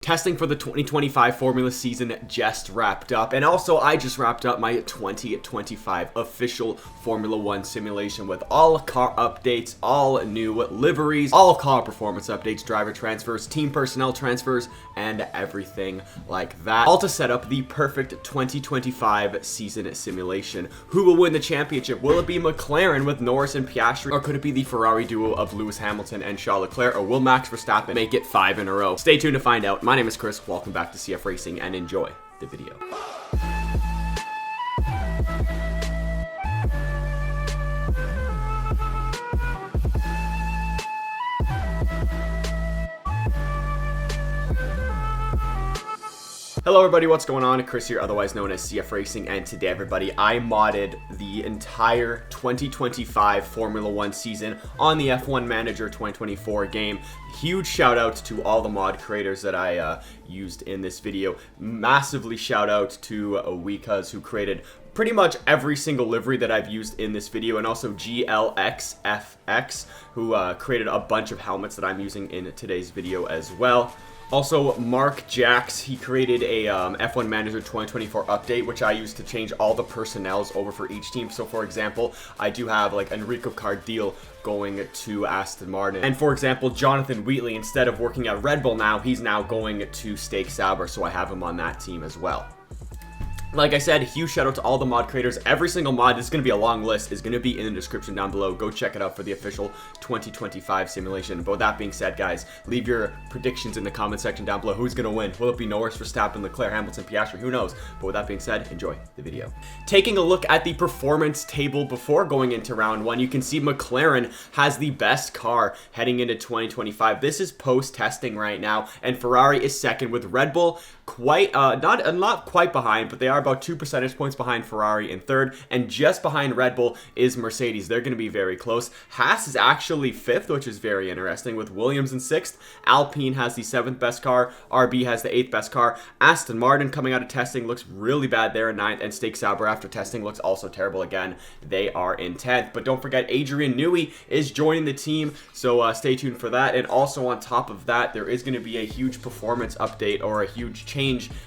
Testing for the 2025 Formula season just wrapped up, and also I just wrapped up my 2025 official Formula 1 simulation with all car updates, all new liveries, all car performance updates, driver transfers, team personnel transfers, and everything like that. All to set up the perfect 2025 season simulation. Who will win the championship? Will it be McLaren with Norris and Piastri, or could it be the Ferrari duo of Lewis Hamilton and Charles Leclerc, or will Max Verstappen make it 5 in a row? Stay tuned to find out. My name is Chris, welcome back to CF Racing, and enjoy the video. Hello everybody, what's going on? Chris here, otherwise known as CF Racing, and today everybody, I modded the entire 2025 Formula 1 season on the F1 Manager 2024 game. Huge shout out to all the mod creators that I used in this video. Massively shout out to WIECHUZ, who created pretty much every single livery that I've used in this video, and also GLXFX, who created a bunch of helmets that I'm using in today's video as well. Also, MACKJAXX, he created a F1 Manager 2024 update, which I used to change all the personnels over for each team. So, for example, I do have like Enrico Cardile going to Aston Martin. And for example, Jonathan Wheatley, instead of working at Red Bull now, he's now going to Stake Sauber, so I have him on that team as well. Like I said, huge shout out to all the mod creators. Every single mod, this is going to be a long list, is going to be in the description down below. Go check it out for the official 2025 simulation. But with that being said, guys, leave your predictions in the comment section down below. Who's going to win? Will it be Norris, Verstappen, Leclerc, Hamilton, Piastri? Who knows? But with that being said, enjoy the video. Taking a look at the performance table before going into round one, you can see McLaren has the best car heading into 2025. This is post-testing right now, and Ferrari is second, with Red Bull quite not quite behind, but they are about 2 percentage points behind Ferrari in third, and just behind Red Bull is Mercedes. They're going to be very close. Haas is actually fifth, which is very interesting, with Williams in sixth. Alpine has the 7th best car. RB has the 8th best car. Aston Martin, coming out of testing, looks really bad there in 9th, and Stake Sauber after testing looks also terrible again. They are in 10th. But don't forget, Adrian Newey is joining the team, so stay tuned for that. And also on top of that, there is going to be a huge performance update, or a huge change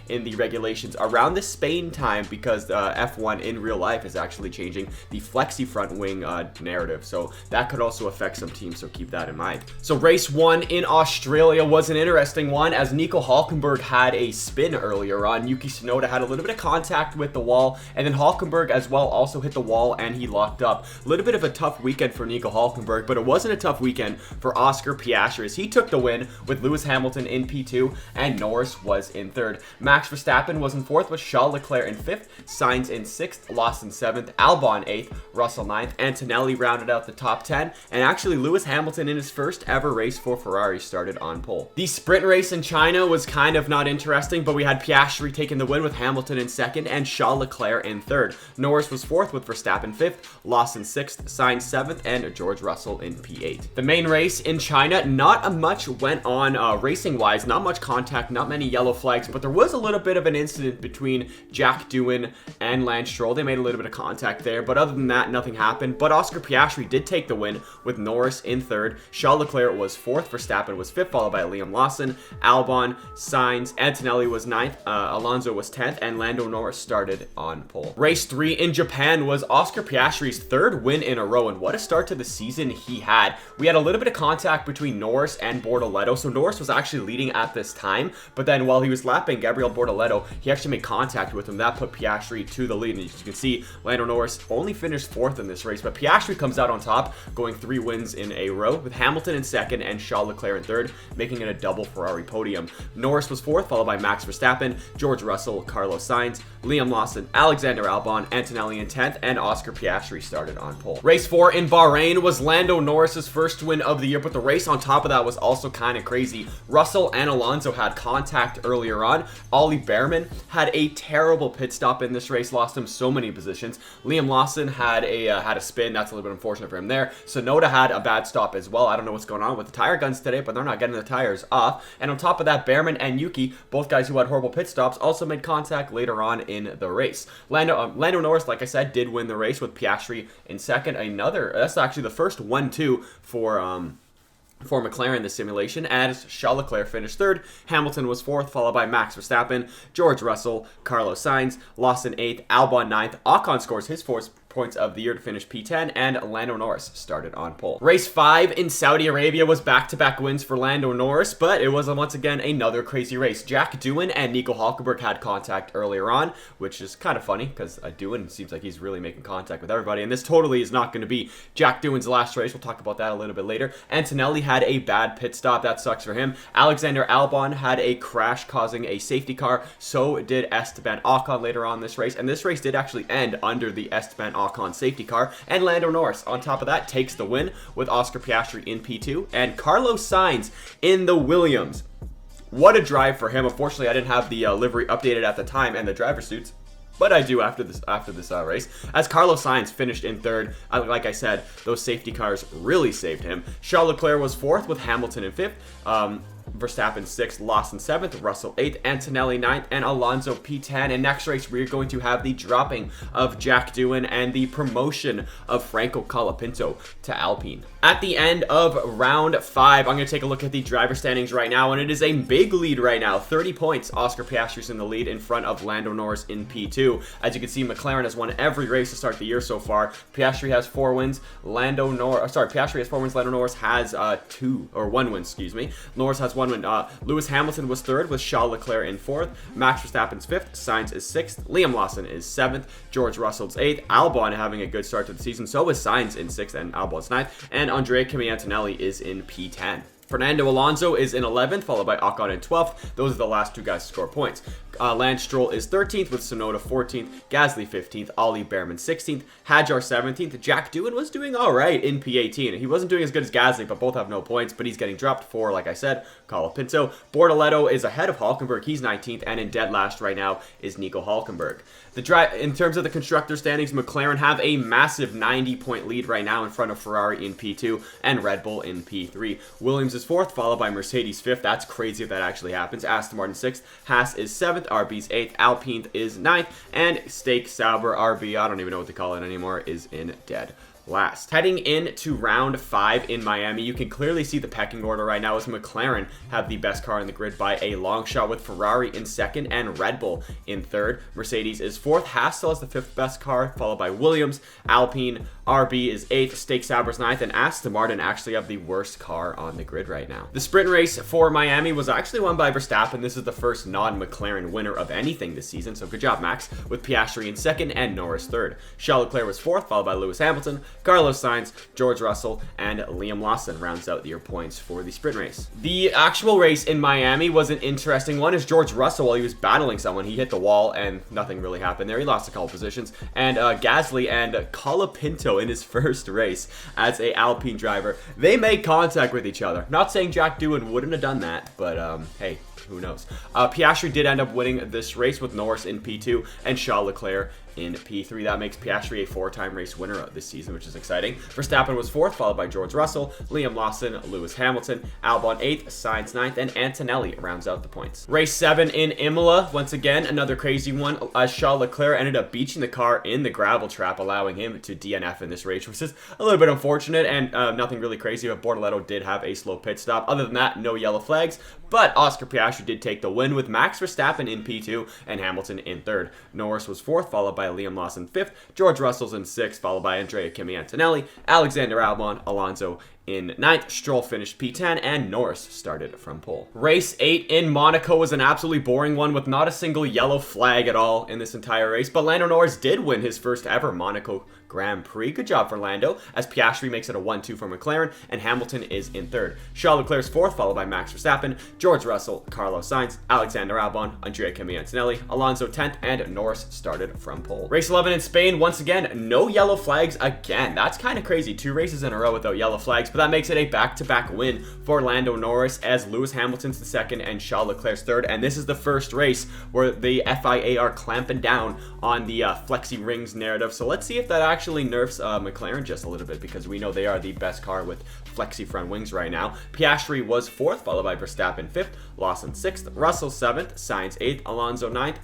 in the regulations around the Spain time, because F1 in real life is actually changing the flexi front wing narrative, so that could also affect some teams, so keep that in mind. So race 1 in Australia was an interesting one, as Nico Hülkenberg had a spin earlier on. Yuki Tsunoda had a little bit of contact with the wall, and then Hülkenberg as well also hit the wall, and he locked up. A little bit of a tough weekend for Nico Hülkenberg, but it wasn't a tough weekend for Oscar Piastri, as he took the win with Lewis Hamilton in P2 and Norris was in third. Max Verstappen was in 4th, with Charles Leclerc in 5th, Sainz in 6th, Lost in 7th, Albon 8th, Russell 9th, Antonelli rounded out the top 10, and actually Lewis Hamilton in his first ever race for Ferrari started on pole. The sprint race in China was kind of not interesting, but we had Piastri taking the win with Hamilton in 2nd and Charles Leclerc in 3rd. Norris was 4th with Verstappen 5th, Lost in 6th, Sainz 7th, and George Russell in P8. The main race in China, not much went on racing-wise, not much contact, not many yellow flags, but there was a little bit of an incident between Jack Doohan and Lance Stroll. They made a little bit of contact there, but other than that, nothing happened. But Oscar Piastri did take the win with Norris in 3rd. Charles Leclerc was 4th, Verstappen was 5th, followed by Liam Lawson, Albon, Sainz, Antonelli was 9th, Alonso was 10th, and Lando Norris started on pole. Race 3 in Japan was Oscar Piastri's 3rd win in a row, and what a start to the season he had. We had a little bit of contact between Norris and Bortoleto, so Norris was actually leading at this time, but then while he was lapping Gabriel Bortoleto, he actually made contact with him. That put Piastri to the lead, and as you can see, Lando Norris only finished 4th in this race, but Piastri comes out on top, going 3 wins in a row, with Hamilton in 2nd and Charles Leclerc in 3rd, making it a double Ferrari podium. Norris was 4th, followed by Max Verstappen, George Russell, Carlos Sainz, Liam Lawson, Alexander Albon, Antonelli in 10th, and Oscar Piastri started on pole. Race 4 in Bahrain was Lando Norris's first win of the year, but the race on top of that was also kind of crazy. Russell and Alonso had contact earlier on. Ollie Behrman had a terrible pit stop in this race, lost him so many positions. Liam Lawson had a spin. That's a little bit unfortunate for him there. Tsunoda had a bad stop as well. I don't know what's going on with the tire guns today, but they're not getting the tires off. And on top of that, Behrman and Yuki, both guys who had horrible pit stops, also made contact later on in the race. Lando Norris, like I said, did win the race with Piastri in 2nd. That's actually the first 1-2 for McLaren in the simulation, as Charles Leclerc finished third, Hamilton was fourth, followed by Max Verstappen, George Russell, Carlos Sainz, Lawson eighth, Albon ninth, Ocon scores his fourth points of the year to finish P10, and Lando Norris started on pole. Race 5 in Saudi Arabia was back-to-back wins for Lando Norris, but it was once again another crazy race. Jack Doohan and Nico Hülkenberg had contact earlier on, which is kind of funny because Doohan seems like he's really making contact with everybody, and this totally is not going to be Jack Doohan's last race. We'll talk about that a little bit later. Antonelli had a bad pit stop. That sucks for him. Alexander Albon had a crash causing a safety car. So did Esteban Ocon later on this race, and this race did actually end under the Esteban Ocon safety car, and Lando Norris on top of that takes the win with Oscar Piastri in P2 and Carlos Sainz in the Williams. What a drive for him. Unfortunately, I didn't have the livery updated at the time and the driver suits, but I do after this race, as Carlos Sainz finished in third. Like I said, those safety cars really saved him. Charles Leclerc was fourth with Hamilton in fifth, Verstappen 6th, Lawson 7th, Russell 8th, Antonelli 9th, and Alonso P10. And next race, we're going to have the dropping of Jack Doohan and the promotion of Franco Colapinto to Alpine. At the end of round 5, I'm going to take a look at the driver standings right now, and it is a big lead right now. 30 points. Oscar Piastri's in the lead in front of Lando Norris in P2. As you can see, McLaren has won every race to start the year so far. Piastri has 4 wins. Piastri has 4 wins. Lando Norris has 1 win, excuse me. Norris has 1 win. Lewis Hamilton was 3rd with Charles Leclerc in 4th. Max Verstappen's 5th. Sainz is 6th. Liam Lawson is 7th. George Russell's 8th. Albon having a good start to the season. So is Sainz in 6th and Albon's 9th. And Andrea Kimi Antonelli is in P10. Fernando Alonso is in 11th, followed by Ocon in 12th. Those are the last 2 guys to score points. Lance Stroll is 13th with Tsunoda 14th, Gasly 15th, Ollie Behrman 16th, Hadjar 17th. Jack Doohan was doing all right in P18. He wasn't doing as good as Gasly, but both have no points, but he's getting dropped for, like I said, Colapinto. Bortoleto is ahead of Hülkenberg. He's 19th, and in dead last right now is Nico Hülkenberg. In terms of the constructor standings, McLaren have a massive 90-point lead right now in front of Ferrari in P2 and Red Bull in P3. Williams is 4th, followed by Mercedes 5th. That's crazy if that actually happens. Aston Martin 6th, Haas is 7th, RB's 8th, Alpine is 9th, and Stake Sauber RB, I don't even know what to call it anymore, is in dead last. Heading into round 5 in Miami, you can clearly see the pecking order right now as McLaren have the best car in the grid by a long shot, with Ferrari in 2nd and Red Bull in 3rd. Mercedes is 4th. Haas still has the 5th best car, followed by Williams. Alpine, RB is 8th. Stake Sauber's 9th, and Aston Martin actually have the worst car on the grid right now. The sprint race for Miami was actually won by Verstappen. This is the first non-McLaren winner of anything this season, so good job, Max, with Piastri in 2nd and Norris 3rd. Charles Leclerc was 4th, followed by Lewis Hamilton. Carlos Sainz, George Russell, and Liam Lawson rounds out your points for the sprint race. The actual race in Miami was an interesting one, as George Russell, while he was battling someone, he hit the wall and nothing really happened there. He lost a couple positions. And Gasly and Colapinto in his first race as a Alpine driver, they made contact with each other. Not saying Jack Doohan wouldn't have done that, but hey, who knows. Piastri did end up winning this race with Norris in P2 and Charles Leclerc in P3. That makes Piastri a 4-time race winner this season, which is exciting. Verstappen was 4th, followed by George Russell, Liam Lawson, Lewis Hamilton, Albon 8th, Sainz 9th, and Antonelli rounds out the points. Race 7 in Imola, once again, another crazy one, as Charles Leclerc ended up beaching the car in the gravel trap, allowing him to DNF in this race, which is a little bit unfortunate and nothing really crazy, but Bortoleto did have a slow pit stop. Other than that, no yellow flags, but Oscar Piastri did take the win with Max Verstappen in P2 and Hamilton in 3rd. Norris was 4th, followed by Liam Lawson 5th, George Russell's in 6th, followed by Andrea Kimi Antonelli, Alexander Albon, Alonso in 9th, Stroll finished P10, and Norris started from pole. Race 8 in Monaco was an absolutely boring one with not a single yellow flag at all in this entire race, but Lando Norris did win his first ever Monaco Grand Prix. Good job for Lando, as Piastri makes it a 1-2 for McLaren, and Hamilton is in 3rd. Charles Leclerc's 4th, followed by Max Verstappen, George Russell, Carlos Sainz, Alexander Albon, Andrea Kimi Antonelli, Alonso 10th, and Norris started from pole. Race 11 in Spain, once again, no yellow flags again. That's kind of crazy. 2 races in a row without yellow flags, but that makes it a back-to-back win for Lando Norris, as Lewis Hamilton's the 2nd and Charles Leclerc's 3rd, and this is the first race where the FIA are clamping down on the flexi rings narrative, so let's see if that actually nerfs McLaren just a little bit, because we know they are the best car with flexi front wings right now. Piastri was 4th, followed by Verstappen 5th, Lawson 6th, Russell 7th, Sainz 8th, Alonso 9th,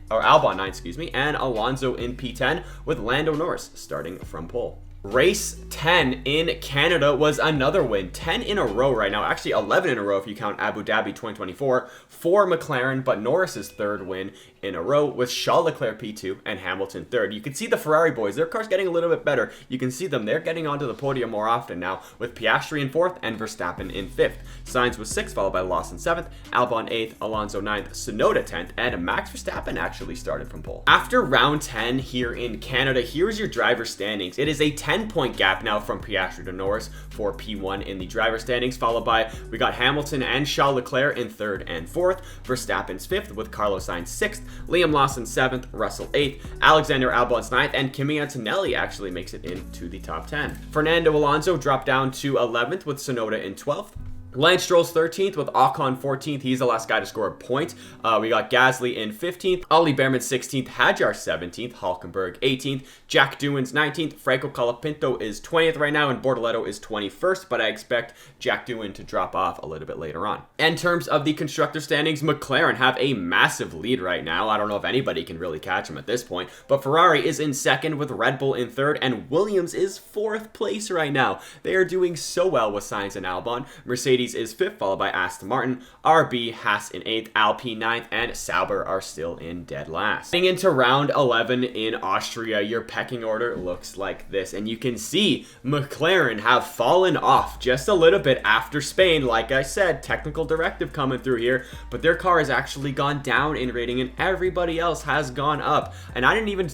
Albon 9th, and Alonso in P10, with Lando Norris starting from pole. Race 10 in Canada was another win. 10 in a row right now. Actually, 11 in a row if you count Abu Dhabi 2024 for McLaren, but Norris's third win in a row with Charles Leclerc P2 and Hamilton third. You can see the Ferrari boys. Their car's getting a little bit better. You can see them. They're getting onto the podium more often now with Piastri in fourth and Verstappen in fifth. Sainz was sixth, followed by Lawson seventh, Albon eighth, Alonso ninth, Tsunoda 10th, and Max Verstappen actually started from pole. After round 10 here in Canada, here's your driver standings. It is a 10-point gap now from Piastri to Norris for P1 in the driver standings, followed by, we got Hamilton and Charles Leclerc in third and fourth, Verstappen's fifth with Carlos Sainz sixth, Liam Lawson 7th, Russell 8th, Alexander Albon's 9th, and Kimi Antonelli actually makes it into the top 10. Fernando Alonso dropped down to 11th with Tsunoda in 12th. Lance Stroll's 13th with Ocon 14th. He's the last guy to score a point. We got Gasly in 15th, Ollie Behrman 16th, Hadjar 17th, Hulkenberg 18th, Jack Doohan's 19th, Franco Colapinto is 20th right now, and Bortoleto is 21st, but I expect Jack Doohan to drop off a little bit later on. In terms of the constructor standings, McLaren have a massive lead right now. I don't know if anybody can really catch them at this point, but Ferrari is in second with Red Bull in third, and Williams is fourth place right now. They are doing so well with Sainz and Albon. Mercedes is fifth, followed by Aston Martin, RB, Haas in eighth, Alpine ninth, and Sauber are still in dead last. Getting into round 11 in Austria, your pecking order looks like this, and you can see McLaren have fallen off just a little bit after Spain. Like I said, technical directive coming through here, but their car has actually gone down in rating, and everybody else has gone up. And I didn't even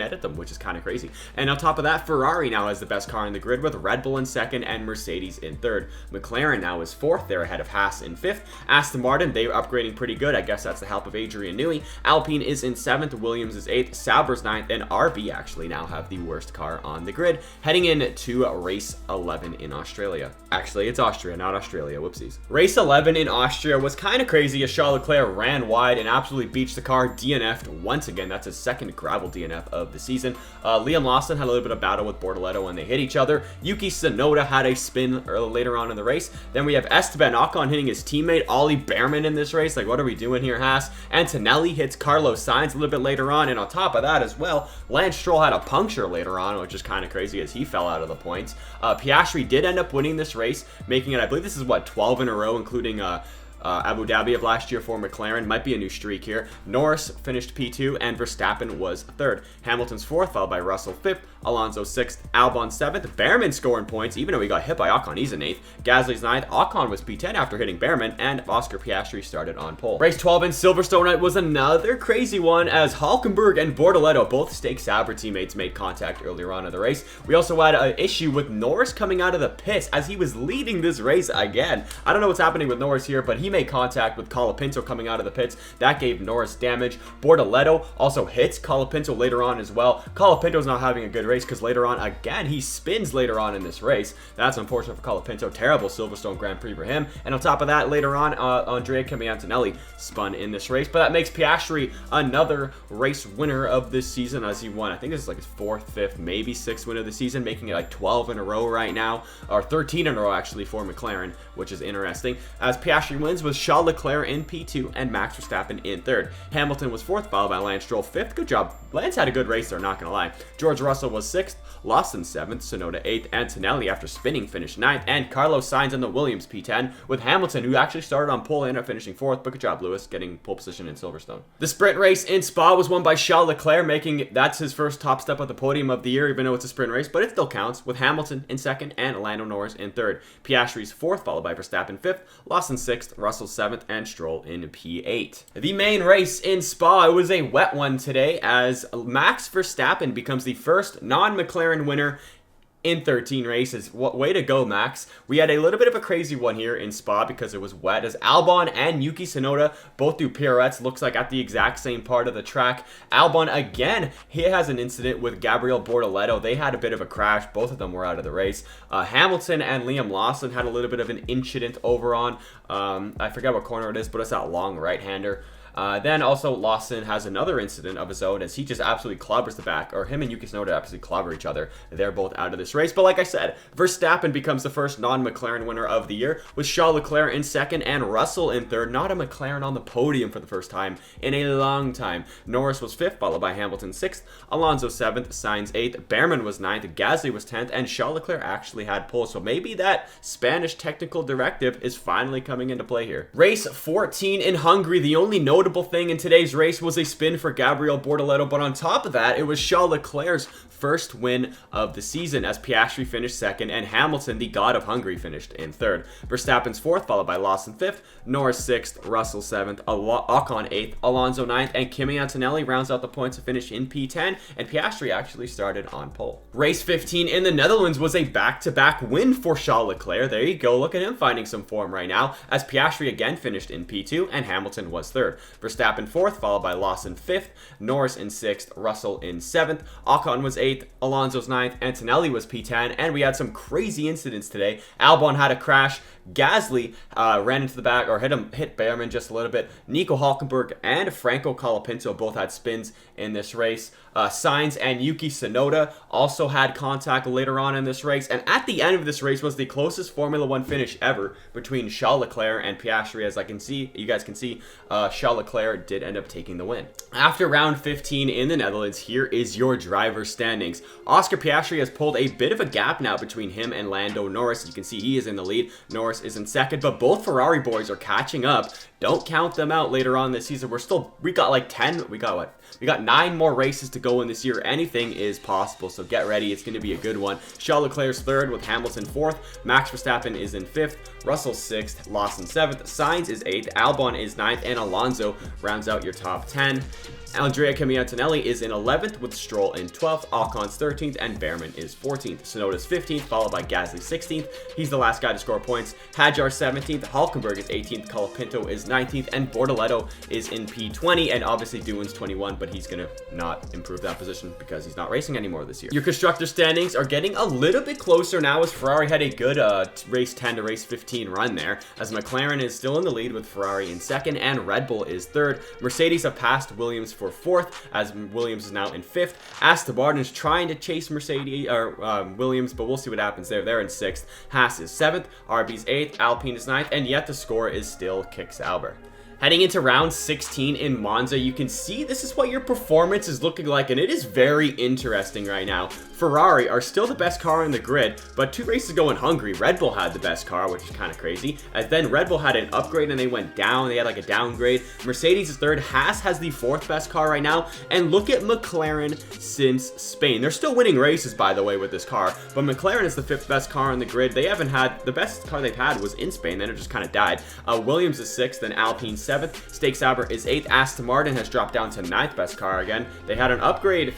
edit them, which is kind of crazy. And on top of that, Ferrari now has the best car in the grid with Red Bull in second and Mercedes in third. McLaren now is fourth. They're ahead of Haas in fifth. Aston Martin, they're upgrading pretty good. I guess that's the help of Adrian Newey. Alpine is in seventh. Williams is eighth. Sauber's ninth. And RB actually now have the worst car on the grid. Heading into race 11 in Australia. Actually, it's Austria, not Australia. Whoopsies. Race 11 in Austria was kind of crazy as Charles Leclerc ran wide and absolutely beached the car. DNF'd once again. That's his second gravel DNF of the season. Liam Lawson had a little bit of battle with Bortoleto when they hit each other. Yuki Tsunoda had a spin later on in the race. Then we have Esteban Ocon hitting his teammate Ollie Behrman in this race. Like, what are we doing here, Haas? Antonelli hits Carlos Sainz a little bit later on, and on top of that as well, Lance Stroll had a puncture later on, which is kind of crazy as he fell out of the points. Piastri did end up winning this race, making it, I believe this is what, 12 in a row, including Abu Dhabi of last year for McLaren. Might be a new streak here. Norris finished P2 and Verstappen was third. Hamilton's fourth, followed by Russell fifth, Alonso sixth, Albon seventh, Behrman scoring points, even though he got hit by Ocon, he's in eighth. Gasly's ninth, Ocon was P10 after hitting Behrman, and Oscar Piastri started on pole. Race 12 in Silverstone was another crazy one as Hulkenberg and Bortoleto, both Stake Sauber teammates, made contact earlier on in the race. We also had an issue with Norris coming out of the pits as he was leading this race again. I don't know what's happening with Norris here, but he made contact with Colapinto coming out of the pits. That gave Norris damage. Bortoleto also hits Colapinto later on as well. Colapinto's not having a good race because later on, again, he spins later on in this race. That's unfortunate for Colapinto. Terrible Silverstone Grand Prix for him. And on top of that, later on, Andrea Kimi Antonelli spun in this race. But that makes Piastri another race winner of this season as he won. I think this is like his fourth, fifth, maybe sixth win of the season, making it like 12 in a row right now, or 13 in a row actually for McLaren, which is interesting. As Piastri wins with Charles Leclerc in P2 and Max Verstappen in third. Hamilton was fourth, followed by Lance Stroll fifth. Good job. Lance had a good race there, not gonna lie. George Russell was sixth, Lawson seventh, Tsunoda eighth, Antonelli after spinning finished ninth, and Carlos Sainz in the Williams P10 with Hamilton, who actually started on pole and ended up finishing fourth. But good job, Lewis, getting pole position in Silverstone. The sprint race in Spa was won by Charles Leclerc, making that's his first top step at the podium of the year, even though it's a sprint race, but it still counts, with Hamilton in second and Lando Norris in third. Piastri's fourth, followed by Verstappen fifth, Lawson sixth, Russell seventh, and Stroll in P8. The main race in Spa was a wet one today as Max Verstappen becomes the first non-McLaren winner in 13 races. Way to go, Max. We had a little bit of a crazy one here in Spa because it was wet as Albon and Yuki Tsunoda both do pirouettes, looks like at the exact same part of the track. Albon, again, he has an incident with Gabriel Bortoleto. They had a bit of a crash. Both of them were out of the race. Hamilton and Liam Lawson had a little bit of an incident over on, I forget what corner it is, but it's that long right-hander. Then also Lawson has another incident of his own as he just absolutely clobbers the back, or him and Yuki Tsunoda absolutely clobber each other. They're both out of this race. But like I said, Verstappen becomes the first non-McLaren winner of the year, with Charles Leclerc in second and Russell in third. Not a McLaren on the podium for the first time in a long time. Norris was fifth, followed by Hamilton sixth, Alonso seventh, Sainz eighth, Behrman was ninth, Gasly was 10th, and Charles Leclerc actually had pole. So maybe that Spanish technical directive is finally coming into play here. Race 14 in Hungary. The only notable thing in today's race was a spin for Gabriel Bortoleto, but on top of that, it was Charles Leclerc's first win of the season as Piastri finished second and Hamilton, the god of Hungary, finished in third. Verstappen's fourth, followed by Lawson fifth, Norris sixth, Russell seventh, Ocon eighth, Alonso ninth, and Kimi Antonelli rounds out the points to finish in P10, and Piastri actually started on pole. Race 15 in the Netherlands was a back-to-back win for Charles Leclerc. There you go, look at him finding some form right now, as Piastri again finished in P2 and Hamilton was third. Verstappen fourth, followed by Lawson fifth, Norris in sixth, Russell in seventh, Ocon was eighth, Alonso's ninth, Antonelli was P10, and we had some crazy incidents today. Albon had a crash, Gasly ran into the back, or hit Behrman just a little bit. Nico Hülkenberg and Franco Colapinto both had spins in this race. Sainz and Yuki Tsunoda also had contact later on in this race, and at the end of this race was the closest Formula 1 finish ever between Charles Leclerc and Piastri. As you guys can see, Charles Leclerc did end up taking the win. After round 15 in the Netherlands, here is your driver standings. Oscar Piastri has pulled a bit of a gap now between him and Lando Norris. You can see he is in the lead. Norris is in second, but both Ferrari boys are catching up. Don't count them out later on this season. We got 9 more races to go in this year. Anything is possible, so get ready. It's going to be a good one. Charles Leclerc's third with Hamilton fourth. Max Verstappen is in fifth. Russell sixth. Lawson seventh. Sainz is eighth. Albon is ninth. And Alonso rounds out your top 10. Andrea Kimi Antonelli is in 11th with Stroll in 12th, Ocon's 13th, and Behrman is 14th. Tsunoda's 15th, followed by Gasly 16th. He's the last guy to score points. Hadjar 17th, Hülkenberg is 18th, Colapinto is 19th, and Bortoleto is in P20, and obviously Doohan's 21, but he's going to not improve that position because he's not racing anymore this year. Your constructor standings are getting a little bit closer now as Ferrari had a good race 10 to race 15 run there, as McLaren is still in the lead with Ferrari in second, and Red Bull is third. Mercedes have passed Williams for fourth, as Williams is now in fifth. Aston Martin is trying to chase Williams, but we'll see what happens there. They're in sixth. Haas is seventh, RB's eighth, Alpine is ninth, and yet the score is still Kick Sauber. Heading into round 16 in Monza, you can see this is what your performance is looking like, and it is very interesting right now. Ferrari are still the best car in the grid, but 2 races ago in Hungary, Red Bull had the best car, which is kind of crazy, as then Red Bull had an upgrade and they went down. They had like a downgrade. Mercedes is third. Haas has the 4th best car right now, and look at McLaren since Spain. They're still winning races, by the way, with this car, but McLaren is the 5th best car in the grid. They haven't had, the best car they've had was in Spain, then it just kind of died. Williams is 6th, then Alpine 7th, Stake Sauber is 8th, Aston Martin has dropped down to 9th best car again. They had an upgrade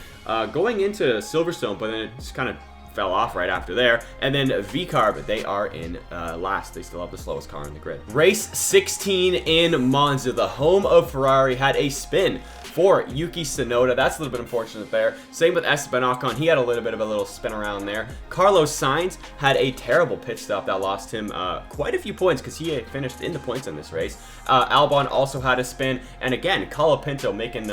going into Silverstone, but then it just kind of fell off right after there. And then VCarb, they are in last. They still have the slowest car in the grid. Race 16 in Monza, the home of Ferrari, had a spin for Yuki Tsunoda. That's a little bit unfortunate there. Same with Esteban Ocon. He had a little bit of a little spin around there. Carlos Sainz had a terrible pit stop that lost him quite a few points because he had finished in the points in this race. Albon also had a spin. And again, Colapinto making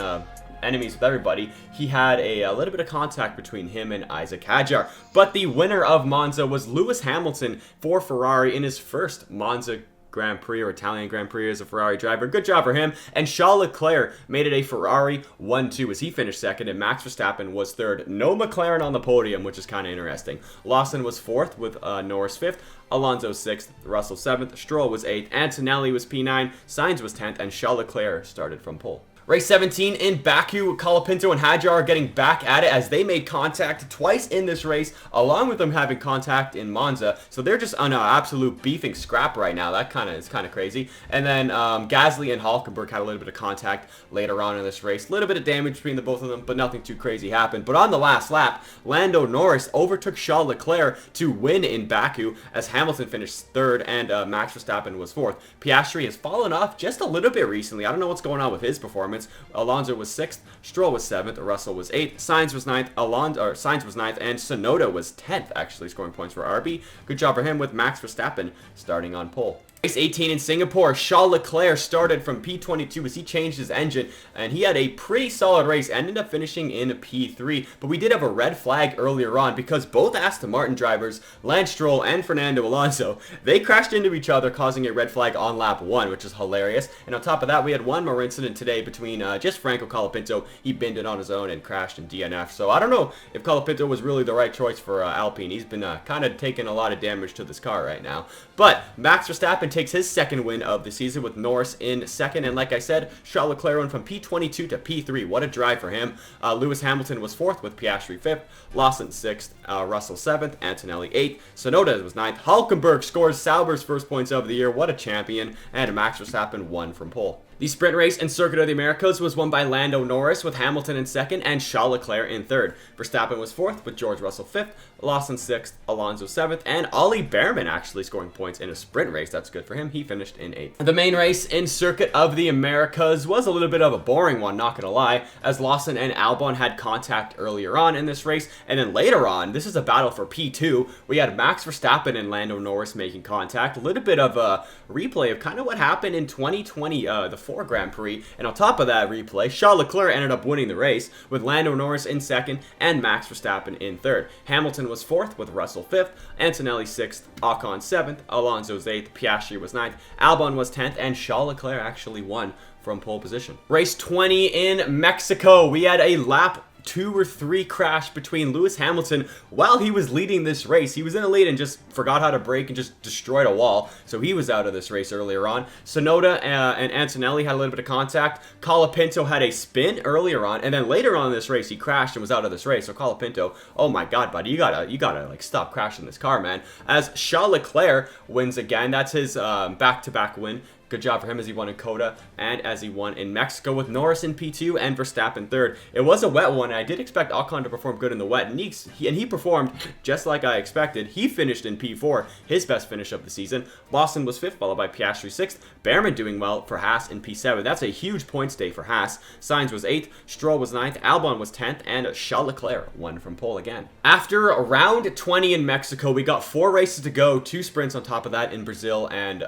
enemies with everybody. He had a little bit of contact between him and Isaac Hadjar. But the winner of Monza was Lewis Hamilton for Ferrari in his first Monza Grand Prix or Italian Grand Prix as a Ferrari driver. Good job for him. And Charles Leclerc made it a Ferrari 1-2 as he finished second, and Max Verstappen was third. No McLaren on the podium, which is kind of interesting. Lawson was 4th with Norris 5th. Alonso 6th, Russell 7th, Stroll was 8th, Antonelli was P9, Sainz was 10th, and Charles Leclerc started from pole. Race 17 in Baku, Colapinto and Hadjar are getting back at it as they made contact twice in this race, along with them having contact in Monza. So they're just on an absolute beefing scrap right now. That is kind of crazy. And then Gasly and Hülkenberg had a little bit of contact later on in this race. A little bit of damage between the both of them, but nothing too crazy happened. But on the last lap, Lando Norris overtook Charles Leclerc to win in Baku as Hamilton finished 3rd and Max Verstappen was 4th. Piastri has fallen off just a little bit recently. I don't know what's going on with his performance. Alonso was 6th, Stroll was 7th, Russell was 8th, Sainz was 9th, Sainz was 9th, and Tsunoda was 10th, actually scoring points for RB. Good job for him with Max Verstappen starting on pole. Race 18 in Singapore, Charles Leclerc started from P22 as he changed his engine, and he had a pretty solid race, ended up finishing in P3, but we did have a red flag earlier on because both Aston Martin drivers, Lance Stroll and Fernando Alonso, they crashed into each other, causing a red flag on lap 1, which is hilarious. And on top of that, we had one more incident today between just Franco Colapinto. He binned it on his own and crashed in DNF, so I don't know if Colapinto was really the right choice for Alpine. He's been kind of taking a lot of damage to this car right now. But Max Verstappen takes his second win of the season with Norris in second, and like I said, Charles Leclerc went from P22 to P3. What a drive for him. Lewis Hamilton was 4th with Piastri 5th, Lawson 6th, Russell 7th, Antonelli 8th, Tsunoda was 9th, Hülkenberg scores Sauber's first points of the year. What a champion, and Max Verstappen won from pole. The sprint race in Circuit of the Americas was won by Lando Norris with Hamilton in second and Charles Leclerc in third. Verstappen was 4th with George Russell 5th, Lawson 6th, Alonso 7th, and Ollie Behrman actually scoring points in a sprint race. That's good for him. He finished in 8th. The main race in Circuit of the Americas was a little bit of a boring one, not gonna lie, as Lawson and Albon had contact earlier on in this race, and then later on, this is a battle for P2. We had Max Verstappen and Lando Norris making contact. A little bit of a replay of kind of what happened in 2020, the 4 Grand Prix, and on top of that replay, Charles Leclerc ended up winning the race with Lando Norris in second and Max Verstappen in third. Hamilton was 4th with Russell 5th, Antonelli 6th, Ocon 7th, Alonso's 8th, Piastri was 9th, Albon was 10th, and Charles Leclerc actually won from pole position. Race 20 in Mexico, we had a lap 2 or 3 crash between Lewis Hamilton while he was leading this race. He was in a lead and just forgot how to brake and just destroyed a wall, so he was out of this race earlier on. Tsunoda and Antonelli had a little bit of contact. Colapinto had a spin earlier on, and then later on in this race he crashed and was out of this race. So Colapinto, oh my god, buddy, you gotta like stop crashing this car, man. As Charles Leclerc wins again, that's his back-to-back win. Good job for him as he won in Coda and as he won in Mexico with Norris in P2 and Verstappen 3rd. It was a wet one, and I did expect Ocon to perform good in the wet, and he performed just like I expected. He finished in P4, his best finish of the season. Lawson was 5th, followed by Piastri 6th. Behrman doing well for Haas in P7. That's a huge points day for Haas. Sainz was 8th, Stroll was 9th, Albon was 10th, and Charles Leclerc won from pole again. After round 20 in Mexico, we got 4 races to go, 2 sprints on top of that in Brazil and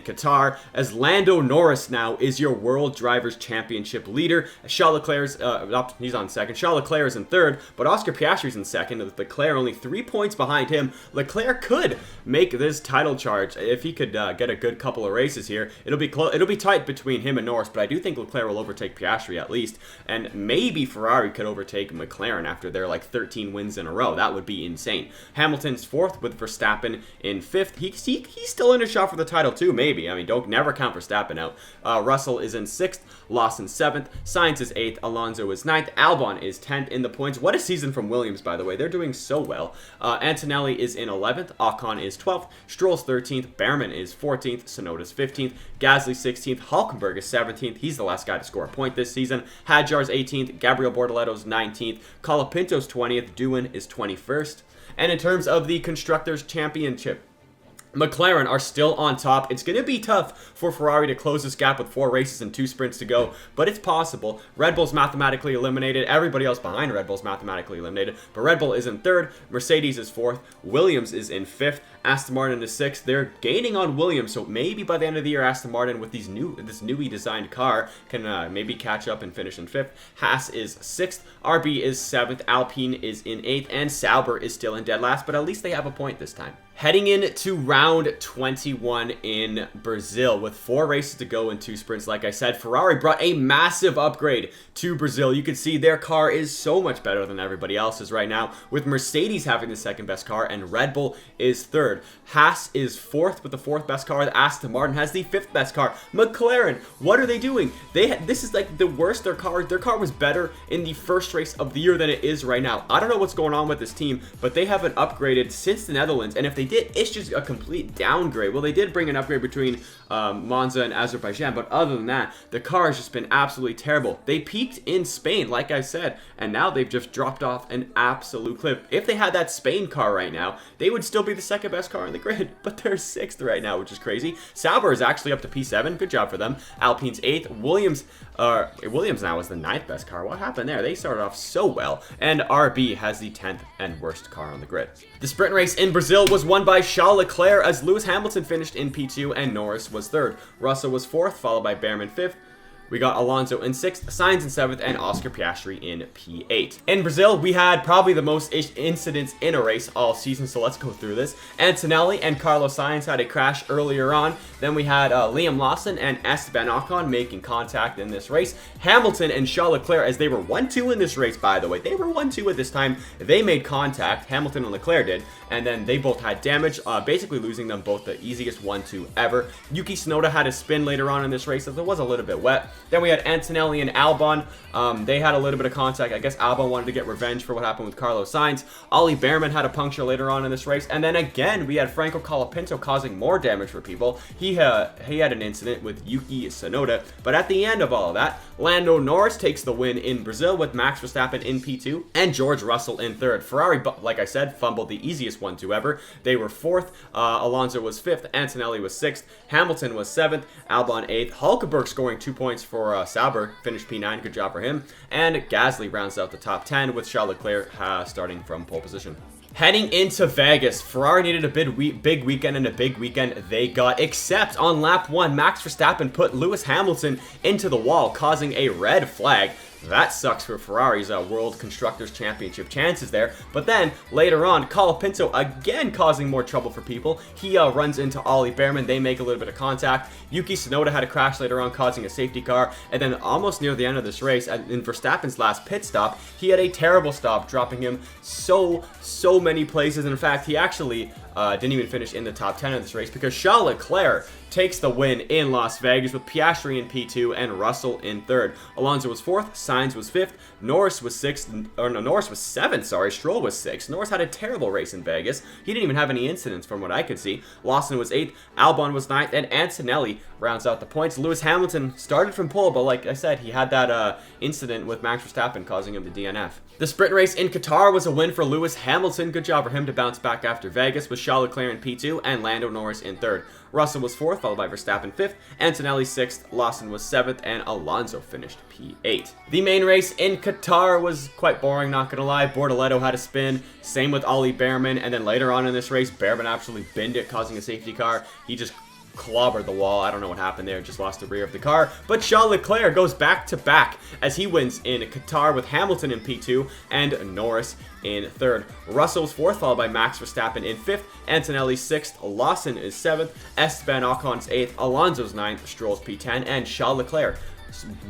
Qatar, as Lando Norris now is your World Drivers' Championship leader. Charles Leclerc's, he's on second. Charles Leclerc is in third, but Oscar Piastri's in second, with Leclerc only 3 points behind him. Leclerc could make this title charge if he could get a good couple of races here. It'll be tight between him and Norris, but I do think Leclerc will overtake Piastri at least, and maybe Ferrari could overtake McLaren after their like 13 wins in a row. That would be insane. Hamilton's 4th with Verstappen in 5th. He's still in a shot for the title too. Maybe. I mean, don't never count Verstappen out. Russell is in 6th, Lawson 7th, Sainz is 8th, Alonso is 9th, Albon is 10th in the points. What a season from Williams, by the way. They're doing so well. Antonelli is in 11th, Ocon is 12th, Stroll's 13th, Behrman is 14th, Tsunoda's 15th, Gasly 16th, Hülkenberg is 17th. He's the last guy to score a point this season. Hadjar's 18th, Gabriel Bortoletto's 19th, Colapinto's 20th, Doohan is 21st. And in terms of the Constructors' Championship, McLaren are still on top. It's going to be tough for Ferrari to close this gap with 4 races and 2 sprints to go, but it's possible. Red Bull's mathematically eliminated. Everybody else behind Red Bull's mathematically eliminated, but Red Bull is in 3rd, Mercedes is 4th, Williams is in 5th, Aston Martin is 6th. They're gaining on Williams, so maybe by the end of the year, Aston Martin with this newly designed car can maybe catch up and finish in 5th. Haas is 6th, RB is 7th, Alpine is in 8th, and Sauber is still in dead last, but at least they have a point this time. Heading into round 21 in Brazil with 4 races to go and 2 sprints. Like I said, Ferrari brought a massive upgrade to Brazil. You can see their car is so much better than everybody else's right now, with Mercedes having the 2nd best car and Red Bull is 3rd. Haas is 4th with the 4th best car. Aston Martin has the 5th best car. McLaren, what are they doing? This is like the worst. Their car was better in the first race of the year than it is right now. I don't know what's going on with this team, but they haven't upgraded since the Netherlands, and if they did, it's just a complete downgrade. Well, they did bring an upgrade between Monza and Azerbaijan, but other than that, the car has just been absolutely terrible. They peaked in Spain, like I said, and now they've just dropped off an absolute cliff. If they had that Spain car right now, they would still be the 2nd best car in the grid, but they're 6th right now, which is crazy. Sauber is actually up to P7. Good job for them. Alpine's 8th. Williams now is the 9th best car. What happened there? They started off so well, and RB has the 10th and worst car on the grid. The sprint race in Brazil was won won by Charles Leclerc as Lewis Hamilton finished in P2 and Norris was 3rd. Russell was 4th, followed by Behrman 5th. We got Alonso in 6th, Sainz in 7th, and Oscar Piastri in P8. In Brazil, we had probably the most incidents in a race all season, so let's go through this. Antonelli and Carlos Sainz had a crash earlier on. Then we had Liam Lawson and Esteban Ocon making contact in this race. Hamilton and Charles Leclerc, as they were 1-2 in this race, by the way. They were 1-2 at this time. They made contact. Hamilton and Leclerc did. And then they both had damage, basically losing them both the easiest 1-2 ever. Yuki Tsunoda had a spin later on in this race, as it was a little bit wet. Then we had Antonelli and Albon. They had a little bit of contact. I guess Albon wanted to get revenge for what happened with Carlos Sainz. Ollie Behrman had a puncture later on in this race. And then again, we had Franco Colapinto causing more damage for people. He had an incident with Yuki Tsunoda. But at the end of all of that, Lando Norris takes the win in Brazil with Max Verstappen in P2 and George Russell in 3rd. Ferrari, like I said, fumbled the easiest 1-2 ever. They were 4th. Alonso was 5th. Antonelli was 6th. Hamilton was 7th. Albon 8th. Hulkenberg scoring 2 points for Sauber, finished P9, good job for him. And Gasly rounds out the top 10 with Charles Leclerc starting from pole position. Heading into Vegas, Ferrari needed a big weekend, and a big weekend they got, except on lap 1, Max Verstappen put Lewis Hamilton into the wall, causing a red flag. That sucks for Ferrari's World Constructors' Championship chances there. But then, later on, Colapinto again causing more trouble for people. He runs into Ollie Behrman. They make a little bit of contact. Yuki Tsunoda had a crash later on, causing a safety car. And then almost near the end of this race, in Verstappen's last pit stop, he had a terrible stop, dropping him so many places. And in fact, he actually didn't even finish in the top 10 of this race because Charles Leclerc takes the win in Las Vegas with Piastri in P2 and Russell in 3rd. Alonso was 4th, Sainz was 5th, Norris was 6th, or no, Norris was 7th, sorry, Stroll was 6th. Norris had a terrible race in Vegas. He didn't even have any incidents from what I could see. Lawson was 8th, Albon was 9th, and Antonelli rounds out the points. Lewis Hamilton started from pole, but like I said, he had that incident with Max Verstappen causing him to DNF. The sprint race in Qatar was a win for Lewis Hamilton. Good job for him to bounce back after Vegas with Charles Leclerc in P2 and Lando Norris in 3rd. Russell was 4th, followed by Verstappen 5th, Antonelli 6th, Lawson was 7th, and Alonso finished P8. The main race in Qatar was quite boring, not gonna lie. Bortoleto had a spin, same with Ollie Behrman, and then later on in this race, Behrman absolutely binned it, causing a safety car. He just clobbered the wall. I don't know what happened there, just lost the rear of the car. But Charles Leclerc goes back to back as he wins in Qatar with Hamilton in P2 and Norris in 3rd. Russell was 4th, followed by Max Verstappen in 5th, Antonelli 6th, Lawson is 7th, Esteban Ocon's 8th, Alonso's 9th, Stroll's P10, and Charles Leclerc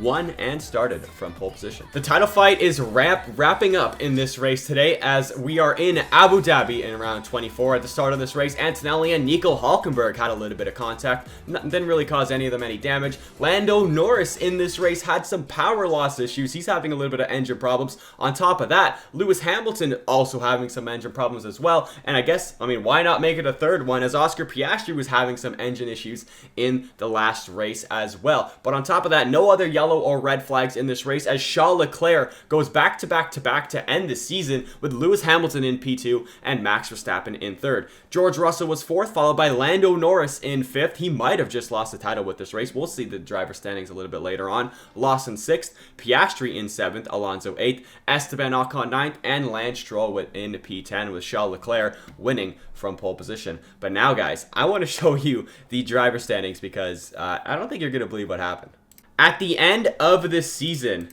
won and started from pole position. The title fight is wrapping up in this race today as we are in Abu Dhabi in round 24. At the start of this race, Antonelli and Nico Hulkenberg had a little bit of contact. Didn't really cause any of them any damage. Lando Norris in this race had some power loss issues. He's having a little bit of engine problems. On top of that, Lewis Hamilton also having some engine problems as well. And I guess, I mean, why not make it a third one, as Oscar Piastri was having some engine issues in the last race as well. But on top of that, no other yellow or red flags in this race as Charles Leclerc goes back to back to end the season with Lewis Hamilton in P2 and Max Verstappen in 3rd. George Russell was 4th, followed by Lando Norris in 5th. He might have just lost the title with this race. We'll see the driver standings a little bit later on. Lawson 6th, Piastri in 7th, Alonso 8th, Esteban Ocon 9th, and Lance Stroll in P10 with Charles Leclerc winning from pole position. But now, guys, I want to show you the driver standings because I don't think you're going to believe what happened. At the end of this season,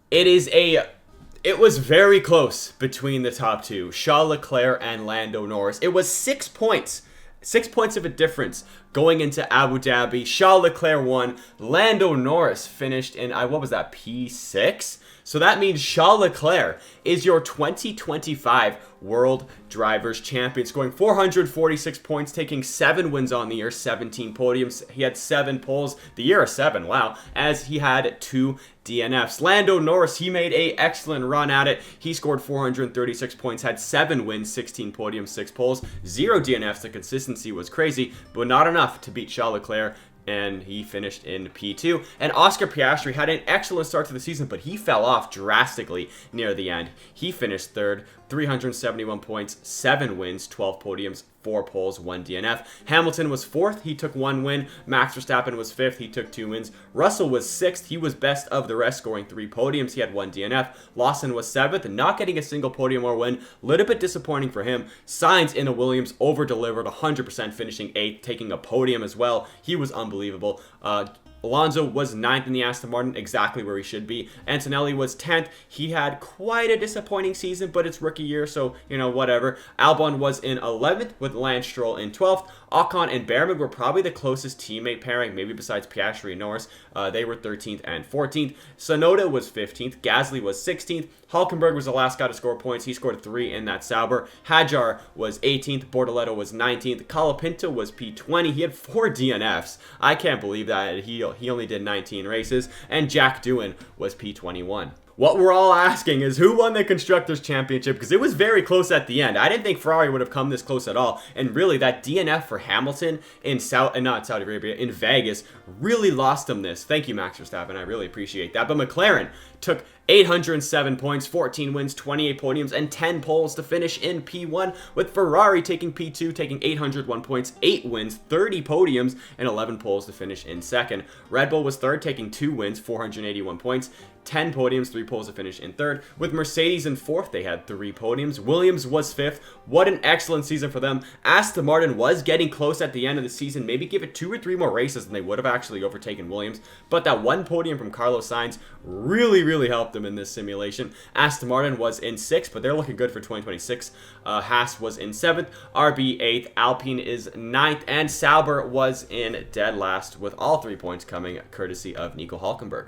it was very close between the top two, Charles Leclerc and Lando Norris. It was 6 points. 6 points of a difference going into Abu Dhabi. Charles Leclerc won. Lando Norris finished in, what was that, P6? So that means Charles Leclerc is your 2025 World Drivers' Champion, scoring 446 points, taking 7 wins on the year, 17 podiums. He had 7 poles, the year of 7, wow, as he had 2 DNFs. Lando Norris, he made an excellent run at it. He scored 436 points, had 7 wins, 16 podiums, 6 poles, 0 DNFs. The consistency was crazy, but not enough to beat Charles Leclerc, and he finished in P2. And Oscar Piastri had an excellent start to the season, but he fell off drastically near the end. He finished 3rd 371 points, 7 wins, 12 podiums, 4 poles, 1 DNF. Hamilton was 4th. He took 1 win. Max Verstappen was 5th. He took 2 wins. Russell was 6th. He was best of the rest, scoring 3 podiums. He had 1 DNF. Lawson was 7th, not getting a single podium or win. Little bit disappointing for him. Sainz in a Williams over-delivered, 100%, finishing 8th, taking a podium as well. He was unbelievable. Alonso was 9th in the Aston Martin, exactly where he should be. Antonelli was 10th. He had quite a disappointing season, but it's rookie year, so, you know, whatever. Albon was in 11th, with Lance Stroll in 12th. Ocon and Behrman were probably the closest teammate pairing, maybe besides Piastri and Norris. They were 13th and 14th. Tsunoda was 15th. Gasly was 16th. Hulkenberg was the last guy to score points. He scored 3 in that Sauber. Hadjar was 18th. Bortoleto was 19th. Colapinto was P20. He had 4 DNFs. I can't believe that. He only did 19 races. And Jack Doohan was P21. What we're all asking is who won the Constructors' Championship, because it was very close at the end. I didn't think Ferrari would have come this close at all. And really, that DNF for Hamilton in not Saudi Arabia, in Vegas, really lost him this. Thank you, Max Verstappen. I really appreciate that. But McLaren took 807 points, 14 wins, 28 podiums, and 10 poles to finish in P1, with Ferrari taking P2, taking 801 points, 8 wins, 30 podiums, and 11 poles to finish in second. Red Bull was third, taking 2 wins, 481 points, 10 podiums, 3 poles to finish in third. With Mercedes in fourth, they had 3 podiums. Williams was 5th. What an excellent season for them. Aston Martin was getting close at the end of the season. Maybe give it 2 or 3 more races and they would have actually overtaken Williams. But that 1 podium from Carlos Sainz really helped them in this simulation. Aston Martin was in 6th, but they're looking good for 2026. Haas was in 7th. RB 8th. Alpine is 9th. And Sauber was in dead last, with all 3 points coming courtesy of Nico Hulkenberg.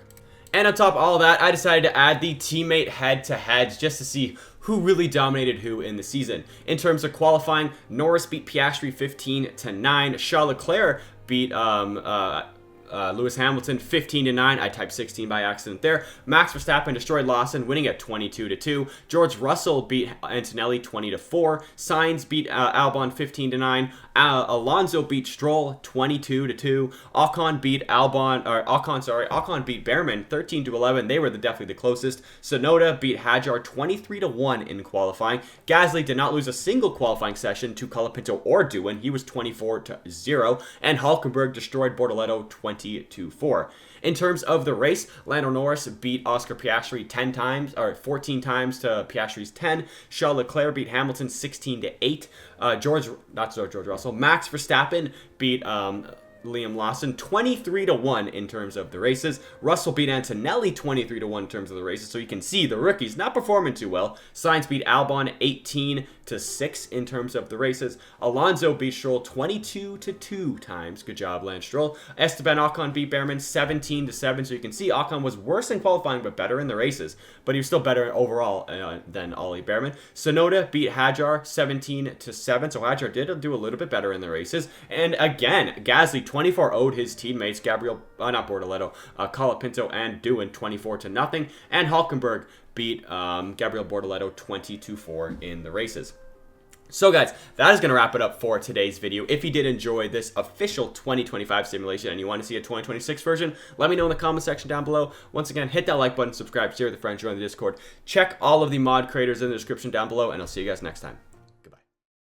And on top of all that, I decided to add the teammate head-to-heads just to see who really dominated who in the season. In terms of qualifying, Norris beat Piastri 15-9. Charles Leclerc beat Lewis Hamilton 15-9. I typed 16 by accident there. Max Verstappen destroyed Lawson, winning at 22-2. George Russell beat Antonelli 20-4. Sainz beat Albon 15-9. Alonso beat Stroll 22-2. Ocon beat Ocon beat Behrman 13-11. They were definitely the closest. Tsunoda beat Hadjar 23-1 in qualifying. Gasly did not lose a single qualifying session to Colapinto or Doohan. He was 24-0. And Hulkenberg destroyed Bortoleto 20-4. In terms of the race, Lando Norris beat Oscar Piastri 14 times to Piastri's 10. Charles Leclerc beat Hamilton 16-8. George Russell. Max Verstappen beat Liam Lawson 23-1 in terms of the races. Russell beat Antonelli 23-1 in terms of the races. So you can see the rookies not performing too well. Sainz beat Albon 18-6 in terms of the races. Alonso beat Stroll 22-2 times. Good job, Lance Stroll. Esteban Ocon beat Behrman 17-7. So you can see Ocon was worse in qualifying but better in the races. But he was still better overall than Ollie Behrman. Tsunoda beat Hadjar 17-7. So Hadjar did do a little bit better in the races. And again, Gasly 24-0'd his teammates, not Bortoleto, Colapinto and Doohan 24-0. And Hulkenberg beat Gabriel Bortoleto 20-4 in the races. So guys, that is going to wrap it up for today's video. If you did enjoy this official 2025 simulation and you want to see a 2026 version, let me know in the comment section down below. Once again, hit that like button, subscribe, share with a friend, join the Discord. Check all of the mod creators in the description down below, and I'll see you guys next time.